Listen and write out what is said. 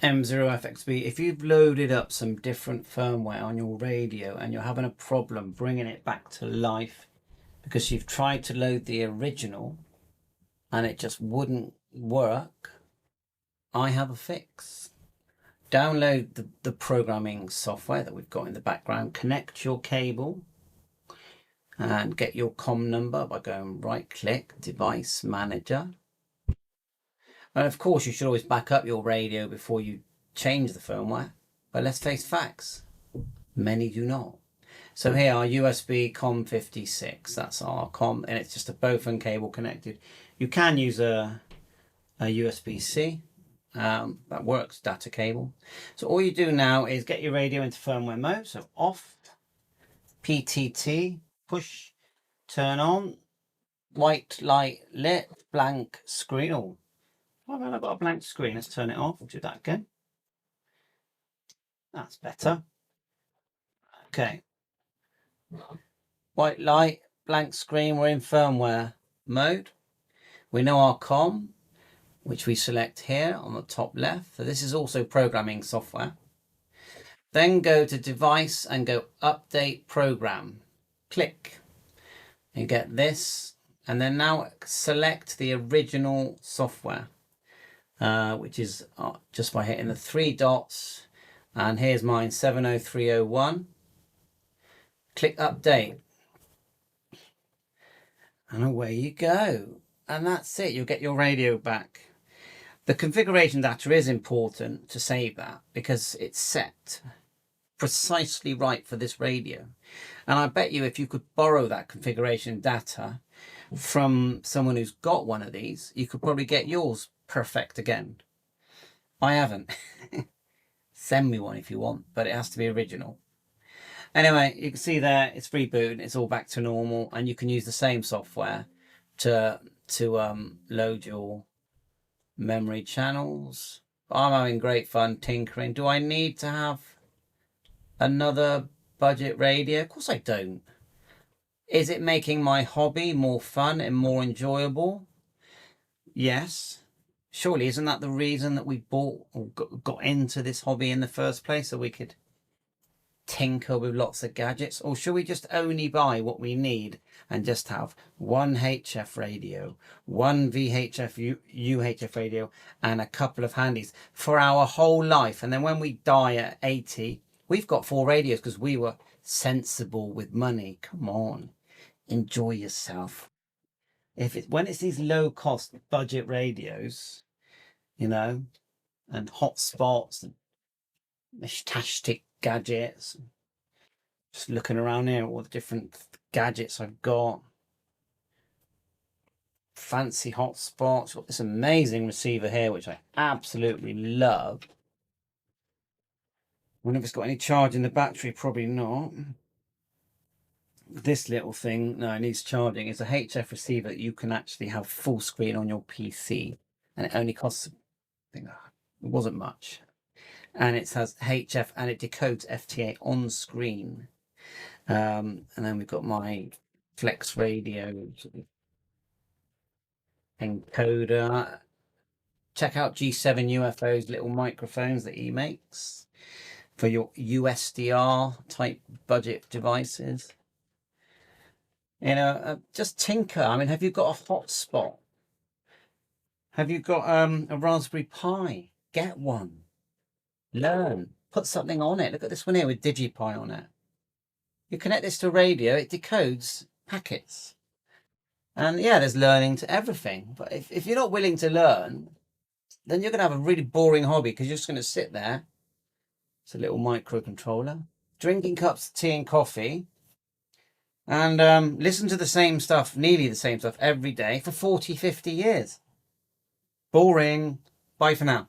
M0FXB, if you've loaded up some different firmware on your radio and you're having a problem bringing it back to life because you've tried to load the original and it just wouldn't work, I have a fix. Download the programming software that we've got in the background, connect your cable and get your COM number by going right click, device manager. And of course you should always back up your radio before you change the firmware, but let's face facts, many do not. So here our USB COM56, that's our COM, and it's just a Bowfin cable connected. You can use a USB-C, that works, data cable. So all you do now is get your radio into firmware mode, so off, PTT, push, turn on, white light lit, blank screen. Oh, why have I got a blank screen? Let's turn it off, do that again. That's better. Okay. White light, blank screen, we're in firmware mode. We know our COM, which we select here on the top left. So this is also programming software. Then go to device and go update program. Click. You get this. And then now select the original software, which is just by hitting the 3 dots. And here's mine, 70301. Click update. And away you go. And that's it. You'll get your radio back. The configuration data is important to save that because it's set precisely right for this radio. And I bet you if you could borrow that configuration data from someone who's got one of these, you could probably get yours perfect again. I haven't. Send me one if you want, but it has to be original. Anyway, you can see there it's rebooted, it's all back to normal, and you can use the same software to load your memory channels. I'm having great fun tinkering. Do I need to have another budget radio? Of course I don't. Is it making my hobby more fun and more enjoyable? Yes. Surely isn't that the reason that we bought or got into this hobby in the first place, so we could tinker with lots of gadgets? Or should we just only buy what we need and just have one HF radio, one VHF UHF radio, and a couple of handies for our whole life? And then when we die at 80, we've got 4 radios because we were sensible with money. Come on, enjoy yourself. When it's these low cost budget radios, you know, and hotspots and mishtastic gadgets, just looking around here, all the different gadgets I've got, fancy hotspots. Got this amazing receiver here which I absolutely love. I wonder if it's got any charge in the battery. Probably not. This little thing, no, it needs charging. It's a HF receiver that you can actually have full screen on your PC, and it only costs, I think, it wasn't much. And it has HF and it decodes FTA on screen. And then we've got my Flex radio encoder. Check out G7 UFO's little microphones that he makes for your USDR type budget devices. You know, just tinker. I mean, have you got a hotspot? Have you got a Raspberry Pi? Get one. Learn. Put something on it. Look at this one here with DigiPi on it. You connect this to a radio, it decodes packets. And yeah, there's learning to everything. But if you're not willing to learn, then you're going to have a really boring hobby because you're just going to sit there. It's a little microcontroller. Drinking cups of tea and coffee. And listen to the same stuff, nearly the same stuff every day for 40, 50 years. Boring. Bye for now.